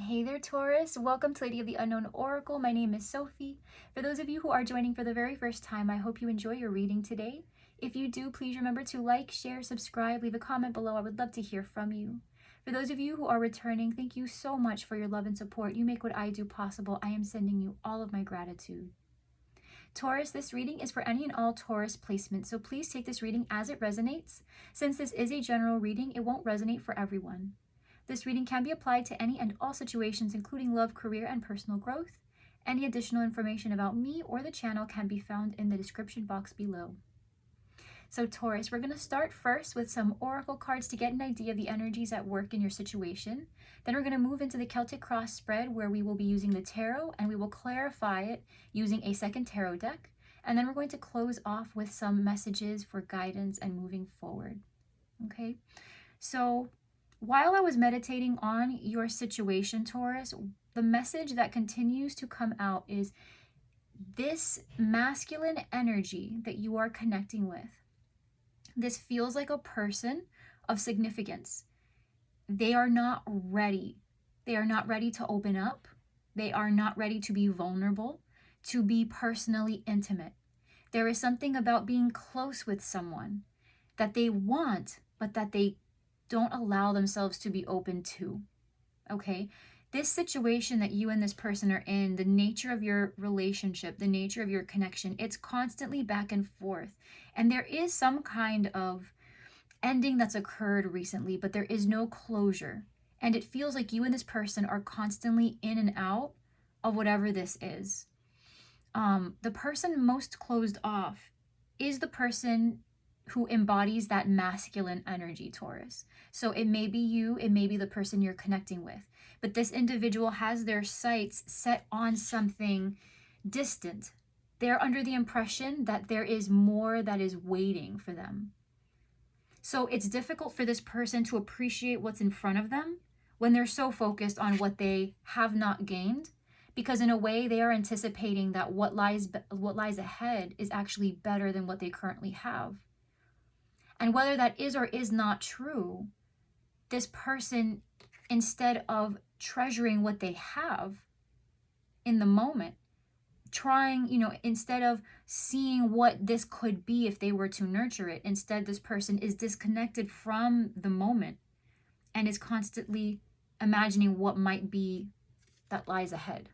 Hey there, Taurus. Welcome to Lady of the Unknown Oracle. My name is Sophie. For those of you who are joining for the very first time, I hope you enjoy your reading today. If you do, please remember to like, share, subscribe, leave a comment below. I would love to hear from you. For those of you who are returning, thank you so much for your love and support. You make what I do possible. I am sending you all of my gratitude. Taurus, this reading is for any and all Taurus placements, so please take this reading as it resonates. Since this is a general reading, it won't resonate for everyone. This reading can be applied to any and all situations, including love, career, and personal growth. Any additional information about me or the channel can be found in the description box below. So Taurus, we're going to start first with some oracle cards to get an idea of the energies at work in your situation. Then we're going to move into the Celtic cross spread, where we will be using the tarot and we will clarify it using a second tarot deck. And then we're going to close off with some messages for guidance and moving forward. Okay, so while I was meditating on your situation, Taurus, the message that continues to come out is this masculine energy that you are connecting with. This feels like a person of significance. They are not ready. They are not ready to open up. They are not ready to be vulnerable, to be personally intimate. There is something about being close with someone that they want, but that they don't allow themselves to be open to. Okay? This situation that you and this person are in, the nature of your relationship, the nature of your connection, it's constantly back and forth. And there is some kind of ending that's occurred recently, but there is no closure. And it feels like you and this person are constantly in and out of whatever this is. The person most closed off is the person who embodies that masculine energy, Taurus. So it may be you, it may be the person you're connecting with, but this individual has their sights set on something distant. They're under the impression that there is more that is waiting for them. So it's difficult for this person to appreciate what's in front of them when they're so focused on what they have not gained, because in a way they are anticipating that what lies ahead is actually better than what they currently have. And whether that is or is not true, this person, instead of treasuring what they have in the moment, instead of seeing what this could be if they were to nurture it, instead this person is disconnected from the moment and is constantly imagining what might be that lies ahead.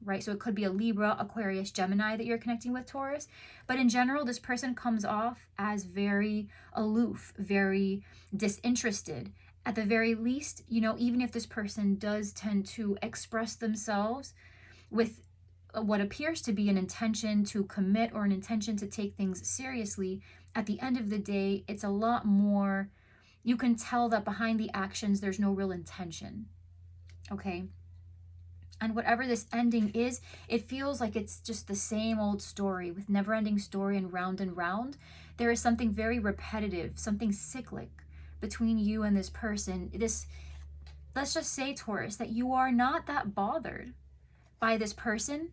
Right? So it could be a Libra, Aquarius, Gemini that you're connecting with, Taurus. But in general, this person comes off as very aloof, very disinterested. At the very least, even if this person does tend to express themselves with what appears to be an intention to commit or an intention to take things seriously, at the end of the day, it's a lot more, you can tell that behind the actions, there's no real intention. Okay? And whatever this ending is, it feels like it's just the same old story with never-ending story and round. There is something very repetitive, something cyclic between you and this person. Let's just say, Taurus, that you are not that bothered by this person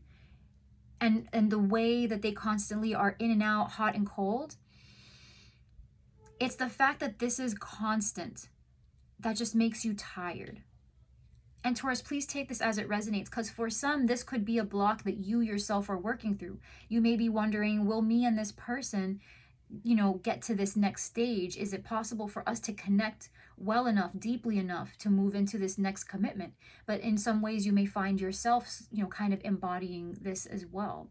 and the way that they constantly are in and out, hot and cold. It's the fact that this is constant that just makes you tired. And Taurus, please take this as it resonates, because for some, this could be a block that you yourself are working through. You may be wondering, will me and this person, get to this next stage? Is it possible for us to connect well enough, deeply enough to move into this next commitment? But in some ways, you may find yourself, kind of embodying this as well.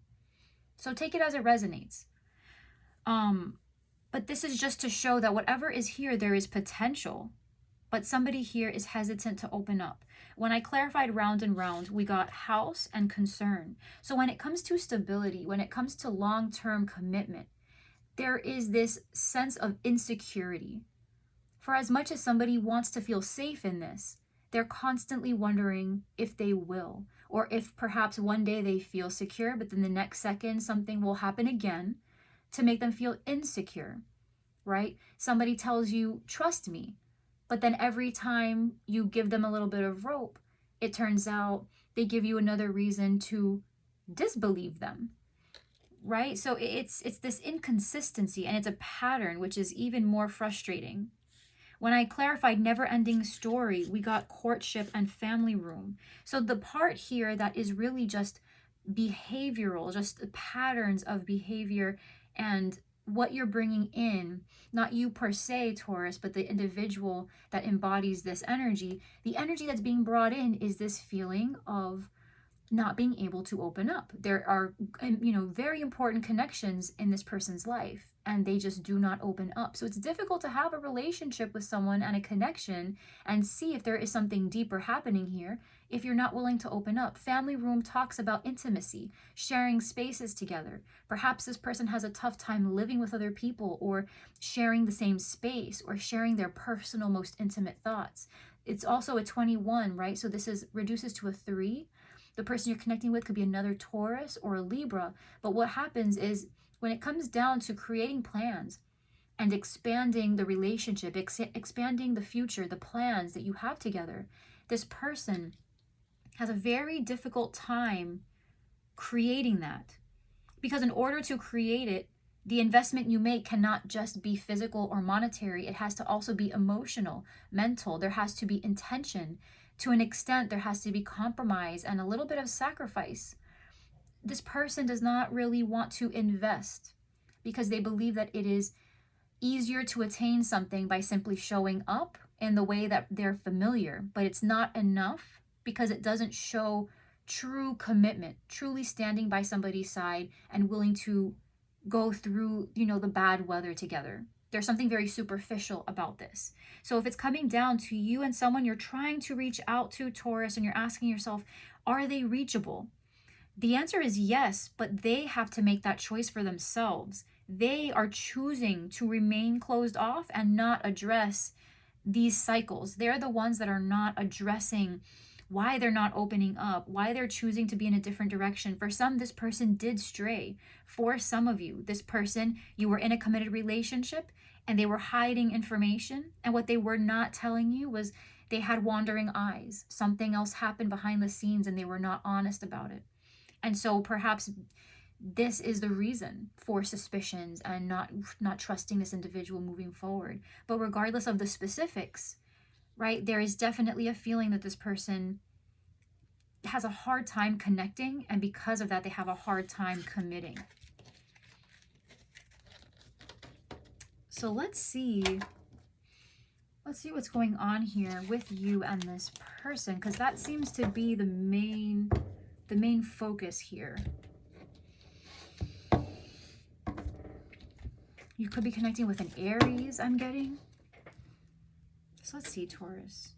So take it as it resonates. But this is just to show that whatever is here, there is potential. But somebody here is hesitant to open up. When I clarified round and round, we got house and concern. So when it comes to stability, when it comes to long-term commitment, there is this sense of insecurity. For as much as somebody wants to feel safe in this, they're constantly wondering if they will, or if perhaps one day they feel secure, but then the next second something will happen again to make them feel insecure, right? Somebody tells you, trust me. But then every time you give them a little bit of rope, it turns out they give you another reason to disbelieve them, right? So it's this inconsistency, and it's a pattern, which is even more frustrating. When I clarified never-ending story, we got courtship and family room. So the part here that is really just behavioral, just patterns of behavior and what you're bringing in, not you per se, Taurus, but the individual that embodies this energy. The energy that's being brought in is this feeling of not being able to open up. There are, very important connections in this person's life, and they just do not open up. So it's difficult to have a relationship with someone and a connection and see if there is something deeper happening here if you're not willing to open up. Family room talks about intimacy, sharing spaces together. Perhaps this person has a tough time living with other people, or sharing the same space, or sharing their personal, most intimate thoughts. It's also a 21, right? So this is reduces to a 3. The person you're connecting with could be another Taurus or a Libra. But what happens is when it comes down to creating plans and expanding the relationship, expanding the future, the plans that you have together, this person has a very difficult time creating that. Because in order to create it, the investment you make cannot just be physical or monetary. It has to also be emotional, mental. There has to be intention. To an extent, there has to be compromise and a little bit of sacrifice. This person does not really want to invest because they believe that it is easier to attain something by simply showing up in the way that they're familiar, but it's not enough because it doesn't show true commitment, truly standing by somebody's side and willing to go through, the bad weather together. There's something very superficial about this. So if it's coming down to you and someone you're trying to reach out to, Taurus, and you're asking yourself, are they reachable? The answer is yes, but they have to make that choice for themselves. They are choosing to remain closed off and not address these cycles. They're the ones that are not addressing why they're not opening up, why they're choosing to be in a different direction. For some, this person did stray. For some of you, this person, you were in a committed relationship and they were hiding information. And what they were not telling you was they had wandering eyes. Something else happened behind the scenes and they were not honest about it. And so perhaps this is the reason for suspicions and not trusting this individual moving forward. But regardless of the specifics, right, there is definitely a feeling that this person has a hard time connecting, and because of that, they have a hard time committing. So let's see what's going on here with you and this person, because that seems to be the main focus here. You could be connecting with an Aries, I'm getting. So let's see, Taurus.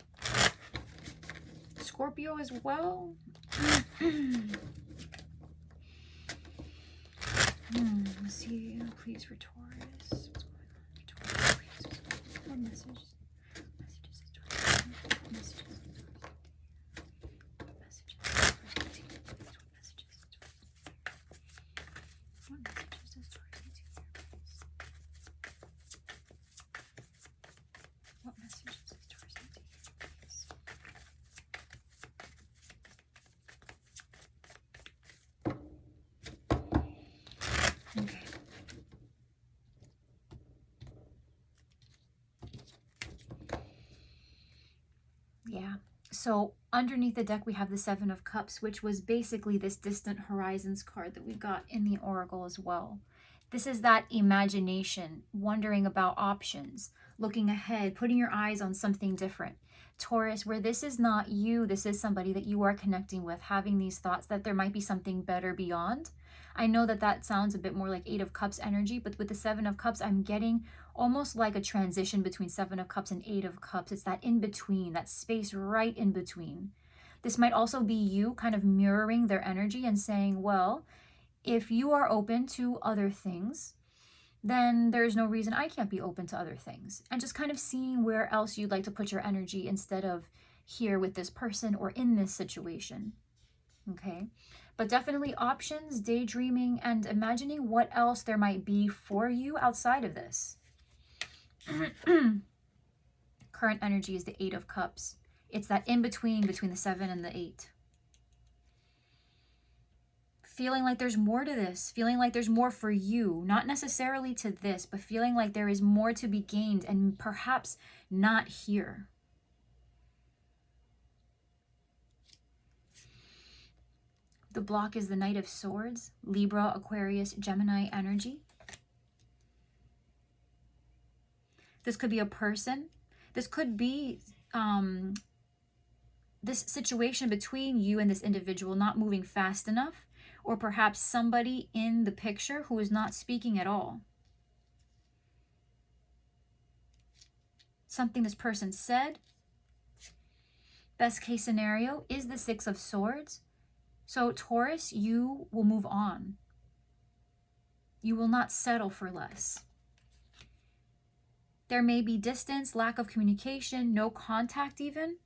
Scorpio as well. Let's see, please, for Taurus. What's going on for Taurus? Please, what messages? Messages is Taurus. What messages? What messages? What messages is Taurus? What messages does Taurus need to hear, please? What messages does Taurus need to hear, please? Okay. Yeah. So underneath the deck, we have the Seven of Cups, which was basically this distant horizons card that we got in the Oracle as well. This is that imagination, wondering about options, looking ahead, putting your eyes on something different. Taurus, where this is not you, this is somebody that you are connecting with, having these thoughts that there might be something better beyond. I know that sounds a bit more like Eight of Cups energy, but with the Seven of Cups, I'm getting almost like a transition between Seven of Cups and Eight of Cups. It's that in between, that space right in between. This might also be you kind of mirroring their energy and saying, well, if you are open to other things, then there's no reason I can't be open to other things. And just kind of seeing where else you'd like to put your energy instead of here with this person or in this situation. Okay? But definitely options, daydreaming, and imagining what else there might be for you outside of this. Current energy is the Eight of Cups. It's that in between the 7 and the 8. Feeling like there's more to this, feeling like there's more for you, not necessarily to this, but feeling like there is more to be gained, and perhaps not here. The block is the Knight of Swords, Libra, Aquarius, Gemini energy. This could be a person. This could be this situation between you and this individual not moving fast enough, or perhaps somebody in the picture who is not speaking at all. Something this person said. Best case scenario is the Six of Swords. So Taurus, you will move on. You will not settle for less. There may be distance, lack of communication, no contact even,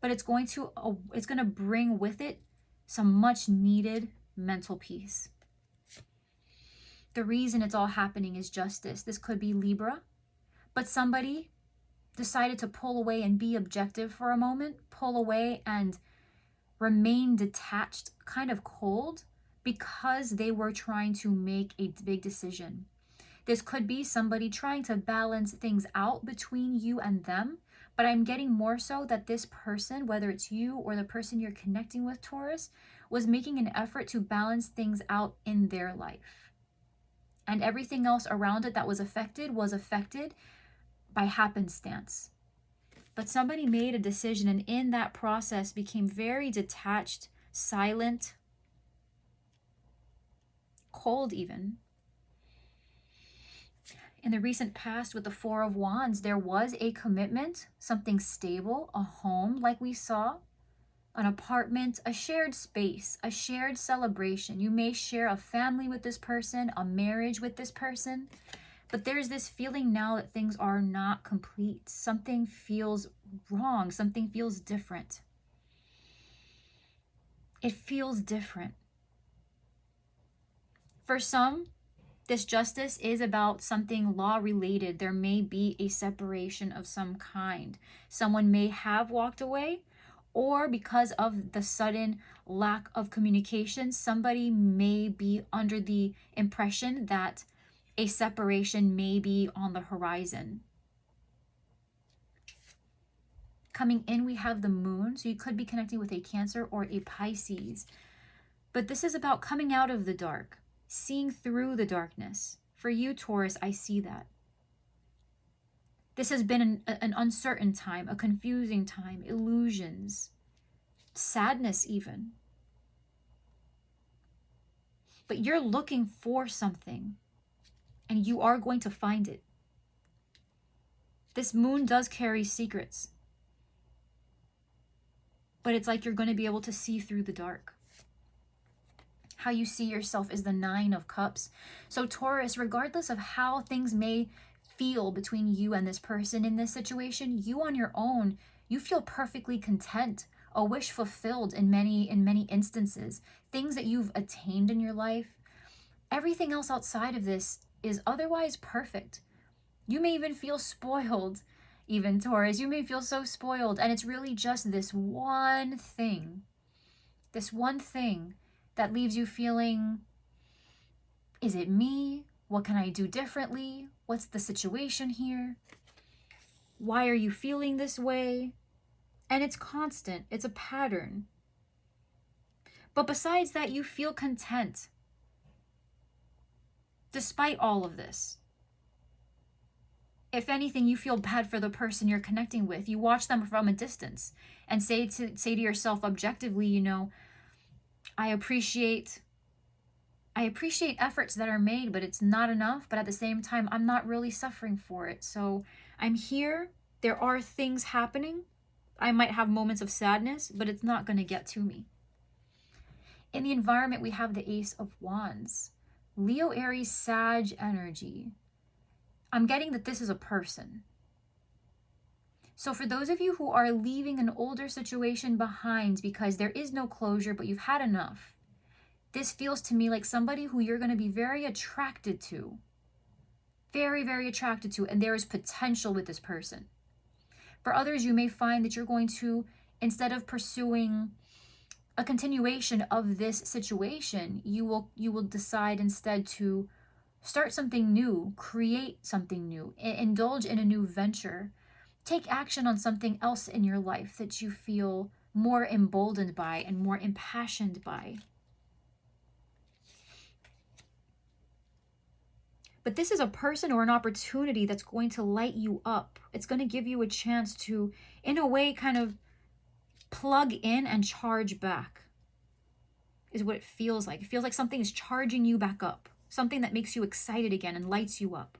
but it's going to bring with it some much needed mental peace. The reason it's all happening is justice. This could be Libra, but somebody decided to pull away and be objective for a moment, pull away and remain detached, kind of cold, because they were trying to make a big decision. This could be somebody trying to balance things out between you and them, but I'm getting more so that this person, whether it's you or the person you're connecting with, Taurus, was making an effort to balance things out in their life. And everything else around it that was affected by happenstance. But somebody made a decision, and in that process became very detached, silent, cold even. In the recent past with the Four of Wands, there was a commitment, something stable, a home like we saw, an apartment, a shared space, a shared celebration. You may share a family with this person, a marriage with this person, but there's this feeling now that things are not complete. Something feels wrong. Something feels different. It feels different. For some, this justice is about something law related. There may be a separation of some kind. Someone may have walked away, or because of the sudden lack of communication, somebody may be under the impression that a separation may be on the horizon. Coming in, we have the moon, so you could be connecting with a Cancer or a Pisces. But this is about coming out of the dark, seeing through the darkness. For you, Taurus, I see that. This has been an uncertain time, a confusing time, illusions, sadness even. But you're looking for something, and you are going to find it. This moon does carry secrets, but it's like you're going to be able to see through the dark. How you see yourself is the Nine of Cups. So Taurus, regardless of how things may feel between you and this person in this situation, you on your own, you feel perfectly content, a wish fulfilled in many instances, things that you've attained in your life. Everything else outside of this is otherwise perfect. You may even feel spoiled, even Taurus. You may feel so spoiled, and it's really just this one thing that leaves you feeling, is it me? What can I do differently? What's the situation here? Why are you feeling this way? And it's constant. It's a pattern. But besides that, you feel content. Despite all of this. If anything, you feel bad for the person you're connecting with. You watch them from a distance and say to yourself objectively, you know, I appreciate efforts that are made, but it's not enough. But at the same time, I'm not really suffering for it. So I'm here. There are things happening. I might have moments of sadness, but it's not going to get to me. In the environment, we have the Ace of Wands. Leo, Aries, Sag energy. I'm getting that this is a person. So for those of you who are leaving an older situation behind because there is no closure, but you've had enough, this feels to me like somebody who you're going to be very attracted to. Very, very attracted to, and there is potential with this person. For others, you may find that you're going to, instead of pursuing a continuation of this situation, you will decide instead to start something new, create something new, indulge in a new venture. take action on something else in your life that you feel more emboldened by and more impassioned by. But this is a person or an opportunity that's going to light you up. It's going to give you a chance to, in a way, kind of plug in and charge back, is what it feels like. It feels like something is charging you back up, something that makes you excited again and lights you up.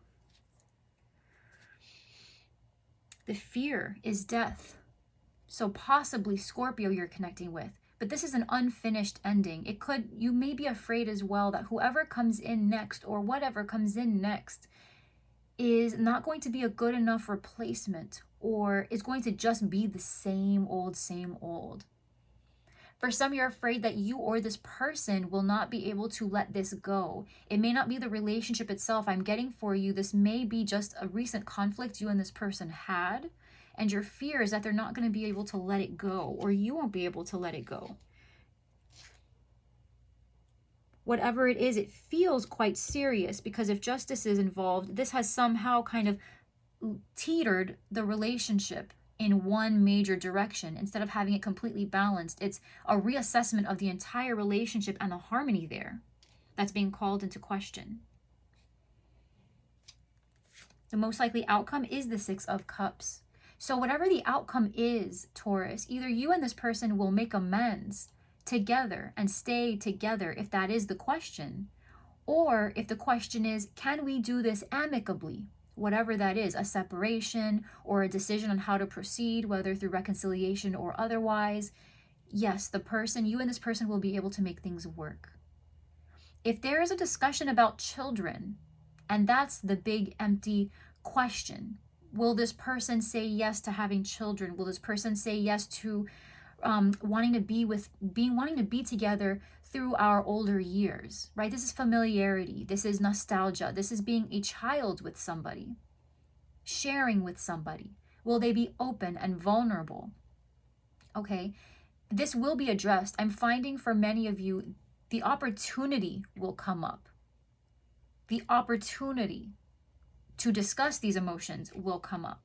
The fear is death. So possibly Scorpio you're connecting with. But this is an unfinished ending. It could, you may be afraid as well that whoever comes in next or whatever comes in next is not going to be a good enough replacement, or is going to just be the same old, same old. For some, you're afraid that you or this person will not be able to let this go. It may not be the relationship itself I'm getting for you. This may be just a recent conflict you and this person had. And your fear is that they're not going to be able to let it go, or you won't be able to let it go. Whatever it is, it feels quite serious, because if justice is involved, this has somehow kind of teetered the relationship in one major direction instead of having it completely balanced. It's a reassessment of the entire relationship and the harmony there that's being called into question. The most likely outcome is the Six of Cups. So whatever the outcome is, Taurus, either you and this person will make amends together and stay together if that is the question, or if the question is, can we do this amicably? Whatever that is, a separation or a decision on how to proceed, whether through reconciliation or otherwise, yes, the person, you and this person will be able to make things work. If there is a discussion about children, and that's the big empty question, will this person say yes to having children? Will this person say yes to wanting to be together through our older years, right? This is familiarity. This is nostalgia. This is being a child with somebody, sharing with somebody. Will they be open and vulnerable? Okay, this will be addressed. I'm finding for many of you, the opportunity will come up. The opportunity to discuss these emotions will come up.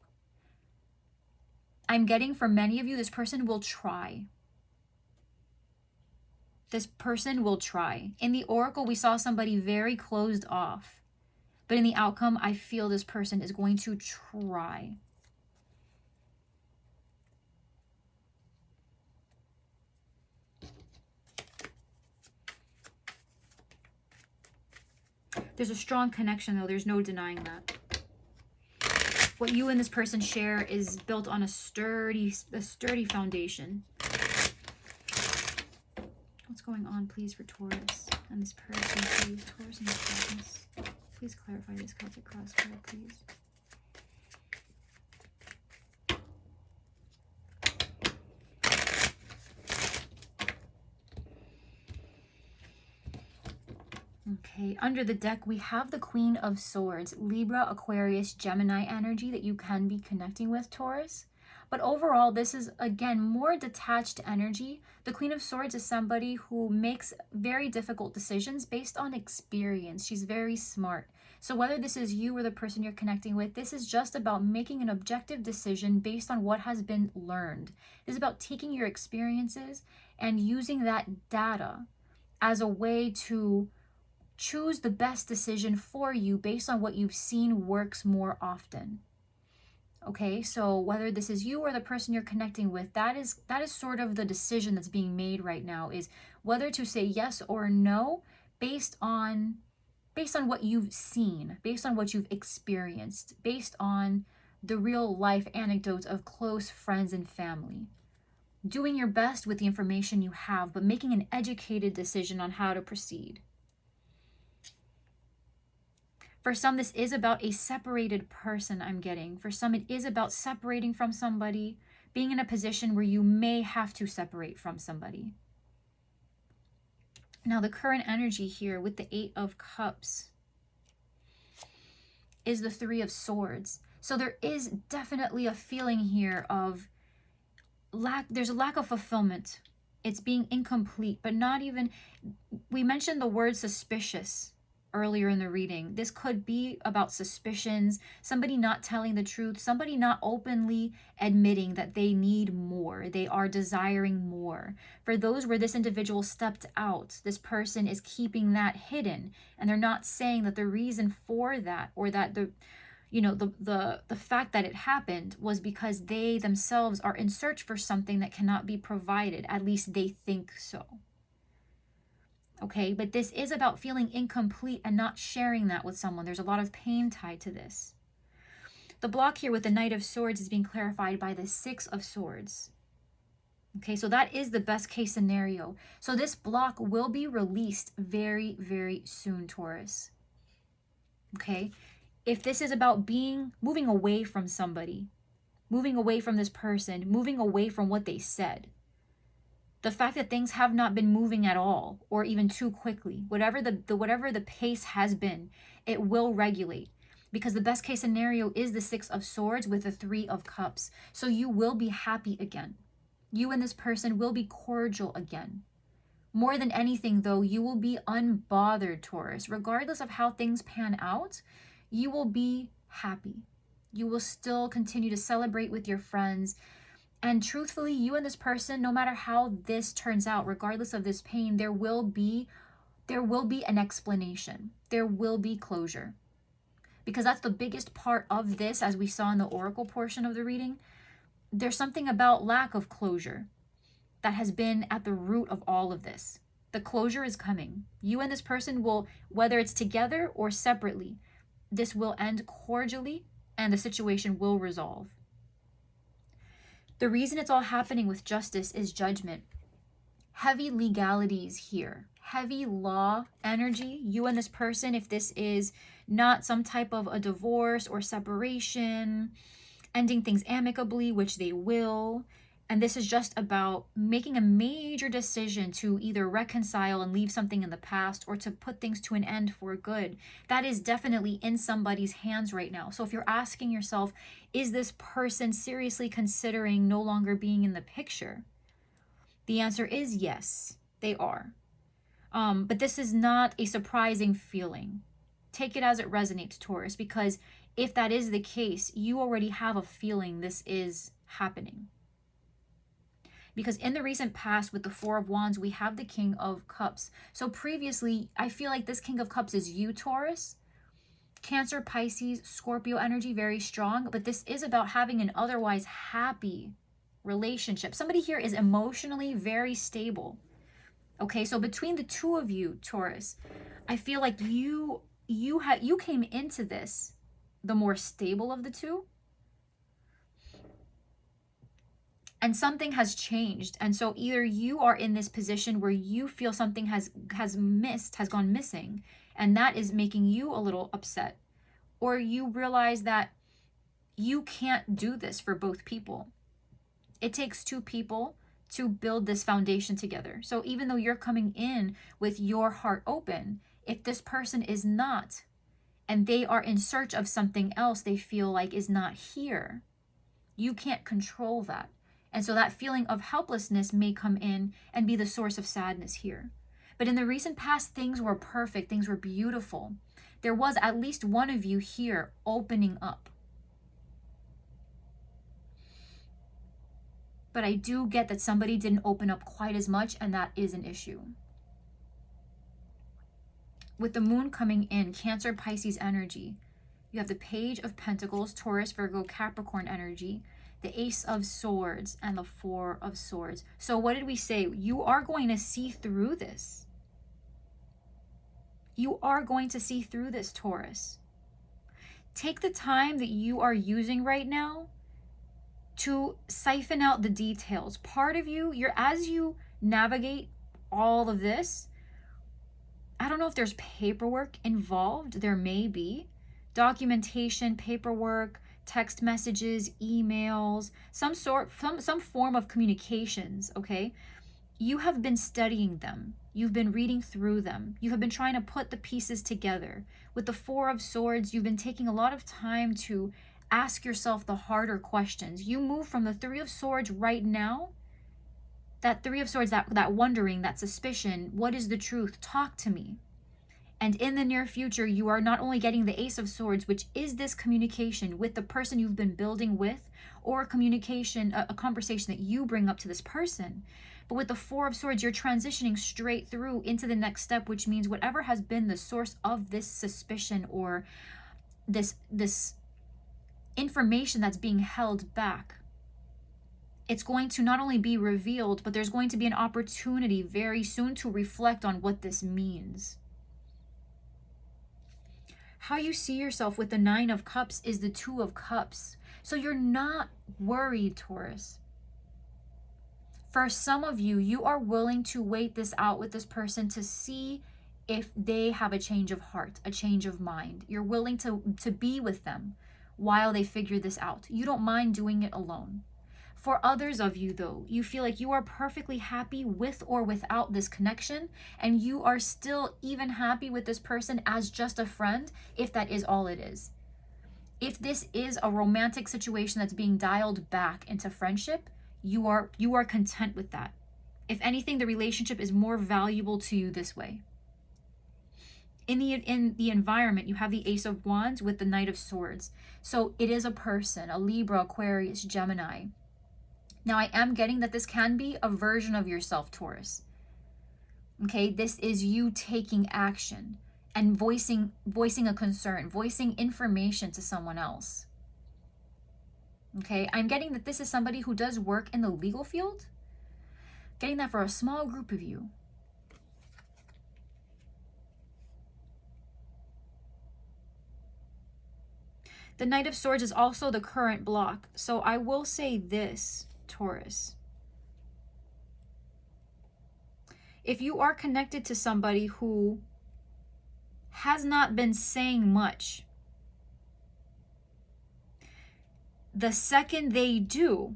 I'm getting for many of you, this person will try. This person will try. In the oracle, we saw somebody very closed off. But in the outcome, I feel this person is going to try. There's a strong connection, though. There's no denying that. What you and this person share is built on a sturdy foundation. What's going on, please, for Taurus and this person, please? Taurus and this darkness. Please clarify this Celtic cross card, please. Okay, under the deck, we have the Queen of Swords, Libra, Aquarius, Gemini energy that you can be connecting with, Taurus. But overall, this is, again, more detached energy. The Queen of Swords is somebody who makes very difficult decisions based on experience. She's very smart. So whether this is you or the person you're connecting with, this is just about making an objective decision based on what has been learned. It's about taking your experiences and using that data as a way to choose the best decision for you based on what you've seen works more often. Okay, so whether this is you or the person you're connecting with, that is sort of the decision that's being made right now, is whether to say yes or no based on what you've seen, based on what you've experienced, based on the real life anecdotes of close friends and family. Doing your best with the information you have, but making an educated decision on how to proceed. For some, this is about a separated person, I'm getting. For some, it is about separating from somebody, being in a position where you may have to separate from somebody. Now, the current energy here with the Eight of Cups is the Three of Swords. So there is definitely a feeling here of there's a lack of fulfillment. It's being incomplete, but not even, we mentioned the word suspicious earlier in the reading. This could be about suspicions, somebody not telling the truth, somebody not openly admitting that they need more, they are desiring more. For those where this individual stepped out, this person is keeping that hidden, and they're not saying that the reason for that, or that the fact that it happened was because they themselves are in search for something that cannot be provided. At least they think so. Okay, but this is about feeling incomplete and not sharing that with someone. There's a lot of pain tied to this. The block here with the Knight of Swords is being clarified by the Six of Swords. Okay, so that is the best case scenario. So this block will be released very, very soon, Taurus. Okay, if this is about moving away from somebody, moving away from this person, moving away from what they said, the fact that things have not been moving at all, or even too quickly, whatever the pace has been, it will regulate, because the best case scenario is the Six of Swords with the Three of Cups. So you will be happy again. You and this person will be cordial again. More than anything, though, you will be unbothered, Taurus. Regardless of how things pan out, you will be happy. You will still continue to celebrate with your friends. And truthfully, you and this person, no matter how this turns out, regardless of this pain, there will be an explanation. There will be closure. Because that's the biggest part of this, as we saw in the oracle portion of the reading. There's something about lack of closure that has been at the root of all of this. The closure is coming. You and this person will, whether it's together or separately, this will end cordially and the situation will resolve. The reason it's all happening with Justice is Judgment. Heavy legalities here. Heavy law energy. You and this person, if this is not some type of a divorce or separation, ending things amicably, which they will. And this is just about making a major decision to either reconcile and leave something in the past, or to put things to an end for good. That is definitely in somebody's hands right now. So if you're asking yourself, is this person seriously considering no longer being in the picture? The answer is yes, they are. But this is not a surprising feeling. Take it as it resonates, Taurus, because if that is the case, you already have a feeling this is happening. Because in the recent past with the Four of Wands, we have the King of Cups. So previously, I feel like this King of Cups is you, Taurus. Cancer, Pisces, Scorpio energy, very strong. But this is about having an otherwise happy relationship. Somebody here is emotionally very stable. Okay, so between the two of you, Taurus, I feel like you came into this the more stable of the two. And something has changed. And so either you are in this position where you feel something has gone missing, and that is making you a little upset. Or you realize that you can't do this for both people. It takes two people to build this foundation together. So even though you're coming in with your heart open, if this person is not, and they are in search of something else they feel like is not here, you can't control that. And so that feeling of helplessness may come in and be the source of sadness here. But in the recent past, things were perfect. Things were beautiful. There was at least one of you here opening up. But I do get that somebody didn't open up quite as much, and that is an issue. With the moon coming in, Cancer, Pisces energy, you have the Page of Pentacles, Taurus, Virgo, Capricorn energy, the Ace of Swords, and the Four of Swords. So what did we say? You are going to see through this. You are going to see through this, Taurus. Take the time that you are using right now to siphon out the details. Part of you, as you navigate all of this, I don't know if there's paperwork involved. There may be. Documentation, paperwork, text messages, emails, some form of communications, okay? You have been studying them. You've been reading through them. You have been trying to put the pieces together. With the Four of Swords, you've been taking a lot of time to ask yourself the harder questions. You move from the Three of Swords right now, that Three of Swords, that wondering, that suspicion, what is the truth? Talk to me. And in the near future, you are not only getting the Ace of Swords, which is this communication with the person you've been building with, or a communication, a conversation that you bring up to this person. But with the Four of Swords, you're transitioning straight through into the next step, which means whatever has been the source of this suspicion or this information that's being held back, it's going to not only be revealed, but there's going to be an opportunity very soon to reflect on what this means. How you see yourself with the Nine of Cups is the Two of Cups. So you're not worried, Taurus. For some of you, you are willing to wait this out with this person to see if they have a change of heart, a change of mind. You're willing to be with them while they figure this out. You don't mind doing it alone. For others of you, though, you feel like you are perfectly happy with or without this connection, and you are still even happy with this person as just a friend, if that is all it is. If this is a romantic situation that's being dialed back into friendship, you are content with that. If anything, the relationship is more valuable to you this way. In the environment, you have the Ace of Wands with the Knight of Swords. So it is a person, a Libra, Aquarius, Gemini. Now, I am getting that this can be a version of yourself, Taurus. Okay, this is you taking action and voicing a concern, voicing information to someone else. Okay, I'm getting that this is somebody who does work in the legal field. Getting that for a small group of you. The Knight of Swords is also the current block. So I will say this, Taurus. If you are connected to somebody who has not been saying much, the second they do,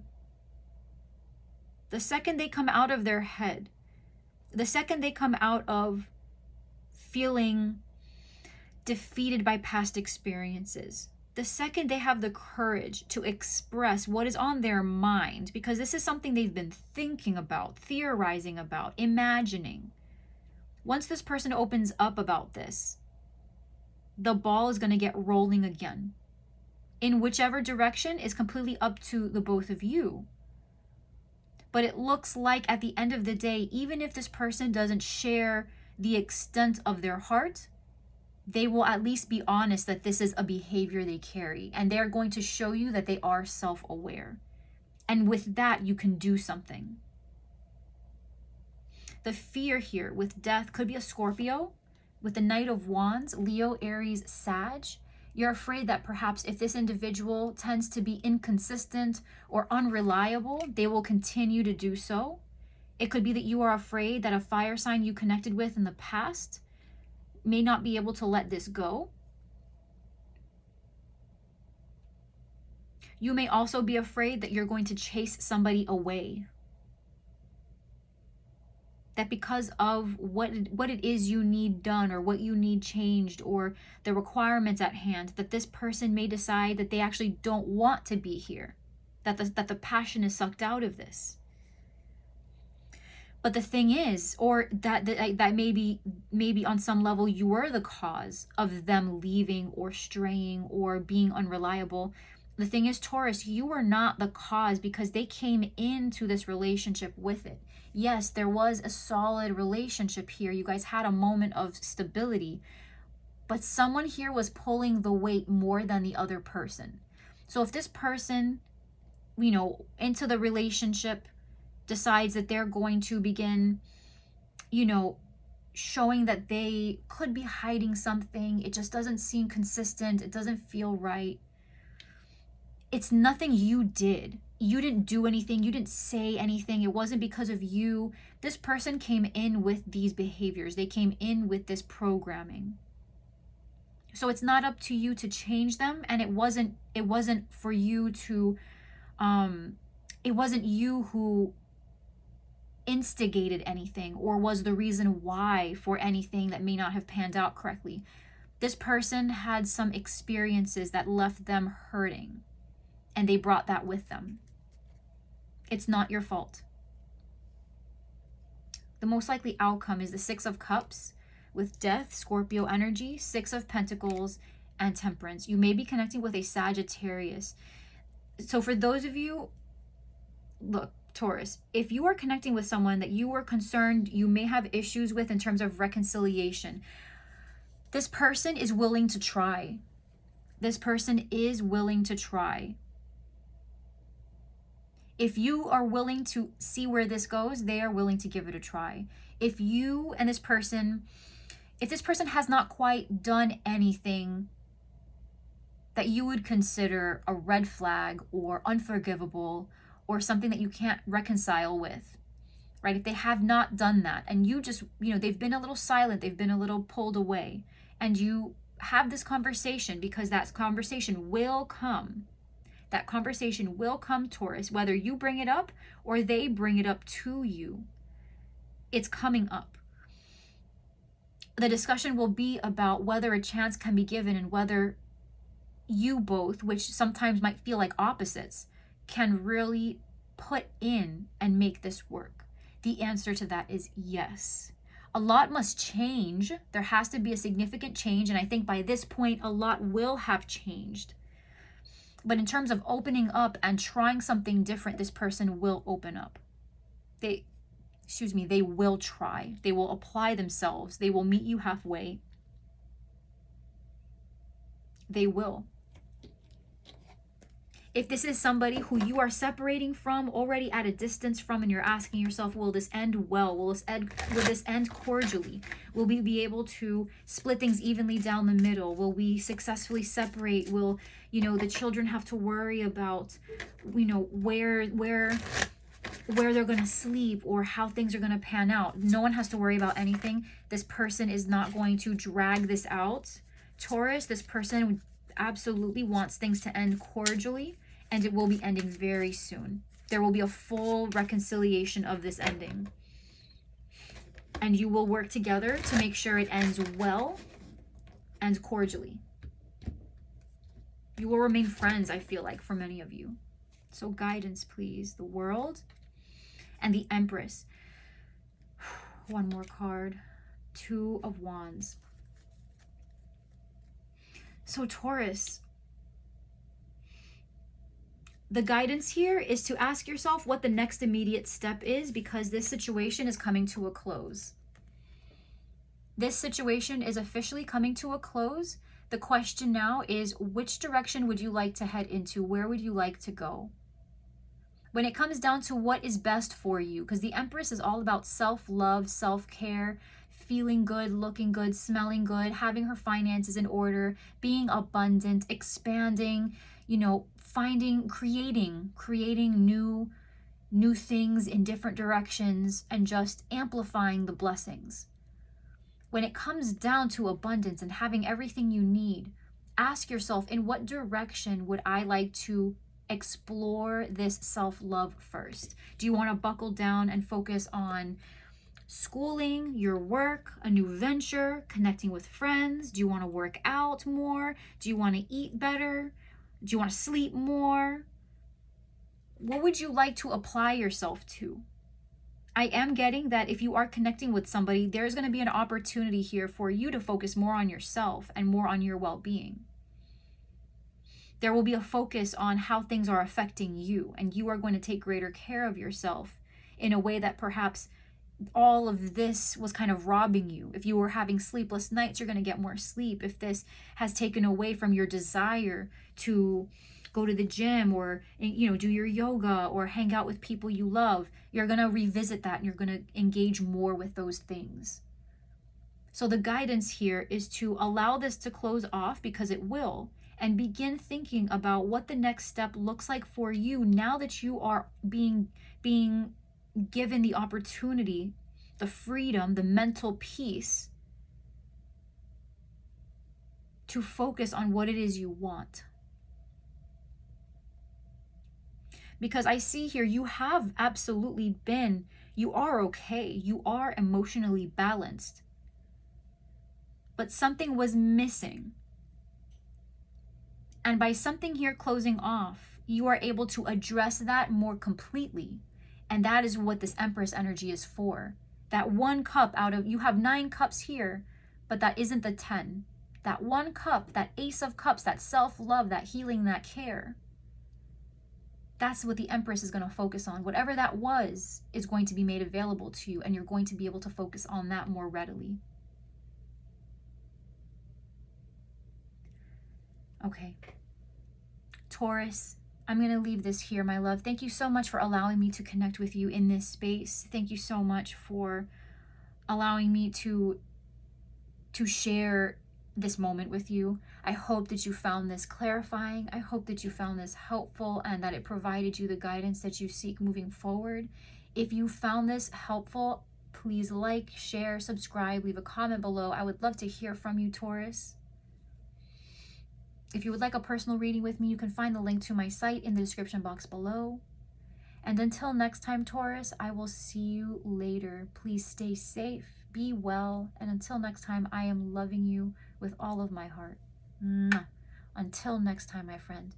the second they come out of their head, the second they come out of feeling defeated by past experiences, the second they have the courage to express what is on their mind, because this is something they've been thinking about, theorizing about, imagining. Once this person opens up about this, the ball is going to get rolling again. In whichever direction is completely up to the both of you. But it looks like at the end of the day, even if this person doesn't share the extent of their heart, they will at least be honest that this is a behavior they carry, and they're going to show you that they are self-aware. And with that, you can do something. The fear here with death could be a Scorpio, with the Knight of Wands, Leo, Aries, Sag. You're afraid that perhaps if this individual tends to be inconsistent or unreliable, they will continue to do so. It could be that you are afraid that a fire sign you connected with in the past may not be able to let this go. You may also be afraid that you're going to chase somebody away. That because of what it is you need done, or what you need changed, or the requirements at hand, that this person may decide that they actually don't want to be here. That the passion is sucked out of this. But the thing is, or that maybe on some level you were the cause of them leaving or straying or being unreliable. The thing is, Taurus, you were not the cause, because they came into this relationship with it. Yes, there was a solid relationship here. You guys had a moment of stability, but someone here was pulling the weight more than the other person. So if this person, into the relationship, decides that they're going to begin, showing that they could be hiding something, it just doesn't seem consistent, it doesn't feel right. It's nothing you did. You didn't do anything. You didn't say anything. It wasn't because of you. This person came in with these behaviors. They came in with this programming. So it's not up to you to change them. And it wasn't for you to, it wasn't you who instigated anything or was the reason why for anything that may not have panned out correctly. This person had some experiences that left them hurting, and they brought that with them. It's not your fault. The most likely outcome is the Six of Cups with Death, Scorpio energy, Six of Pentacles, and Temperance. You may be connecting with a Sagittarius. So for those of you, look, Taurus, if you are connecting with someone that you are concerned you may have issues with in terms of reconciliation, this person is willing to try. This person is willing to try. If you are willing to see where this goes, they are willing to give it a try. If you and this person, if this person has not quite done anything that you would consider a red flag or unforgivable or something that you can't reconcile with, right? If they have not done that and you just, they've been a little silent, they've been a little pulled away, and you have this conversation, because that conversation will come. That conversation will come, Taurus, whether you bring it up or they bring it up to you. It's coming up. The discussion will be about whether a chance can be given and whether you both, which sometimes might feel like opposites, can really put in and make this work. The answer to that is yes. A lot must change. There has to be a significant change, and I think by this point a lot will have changed. But in terms of opening up and trying something different, this person will open up. They will try. They will apply themselves. They will meet you halfway. They will. If this is somebody who you are separating from, already at a distance from, and you're asking yourself, will this end well? Will this end cordially? Will we be able to split things evenly down the middle? Will we successfully separate? Will, the children have to worry about, where they're going to sleep or how things are going to pan out? No one has to worry about anything. This person is not going to drag this out. Taurus, this person absolutely wants things to end cordially, and it will be ending very soon. There will be a full reconciliation of this ending. And you will work together to make sure it ends well and cordially. You will remain friends, I feel like, for many of you. So guidance, please. The World and the Empress. One more card. Two of Wands. So Taurus, the guidance here is to ask yourself what the next immediate step is, because this situation is coming to a close. This situation is officially coming to a close. The question now is, which direction would you like to head into? Where would you like to go? When it comes down to what is best for you, because the Empress is all about self-love, self-care, feeling good, looking good, smelling good, having her finances in order, being abundant, expanding, creating new things in different directions, and just amplifying the blessings. When it comes down to abundance and having everything you need, ask yourself, in what direction would I like to explore this self-love first? Do you want to buckle down and focus on schooling, your work, a new venture, connecting with friends? Do you want to work out more? Do you want to eat better? Do you want to sleep more? What would you like to apply yourself to? I am getting that if you are connecting with somebody, there's going to be an opportunity here for you to focus more on yourself and more on your well-being. There will be a focus on how things are affecting you, and you are going to take greater care of yourself in a way that perhaps all of this was kind of robbing you. If you were having sleepless nights, you're going to get more sleep. If this has taken away from your desire to go to the gym or, do your yoga or hang out with people you love, you're going to revisit that and you're going to engage more with those things. So the guidance here is to allow this to close off, because it will, and begin thinking about what the next step looks like for you now that you are being given the opportunity, the freedom, the mental peace to focus on what it is you want. Because I see here you have absolutely been, you are okay, you are emotionally balanced, but something was missing. And by something here closing off, you are able to address that more completely. And that is what this Empress energy is for. That one cup out of, you have 9 cups here, but that isn't the 10. That 1 cup, that Ace of Cups, that self-love, that healing, that care, that's what the Empress is going to focus on. Whatever that was is going to be made available to you, and you're going to be able to focus on that more readily. Okay. Taurus, I'm going to leave this here, my love. Thank you so much for allowing me to connect with you in this space. Thank you so much for allowing me to share this moment with you. I hope that you found this clarifying. I hope that you found this helpful and that it provided you the guidance that you seek moving forward. If you found this helpful, please like, share, subscribe, leave a comment below. I would love to hear from you, Taurus. If you would like a personal reading with me, you can find the link to my site in the description box below. And until next time, Taurus, I will see you later. Please stay safe, be well, and until next time, I am loving you with all of my heart. Mwah. Until next time, my friend.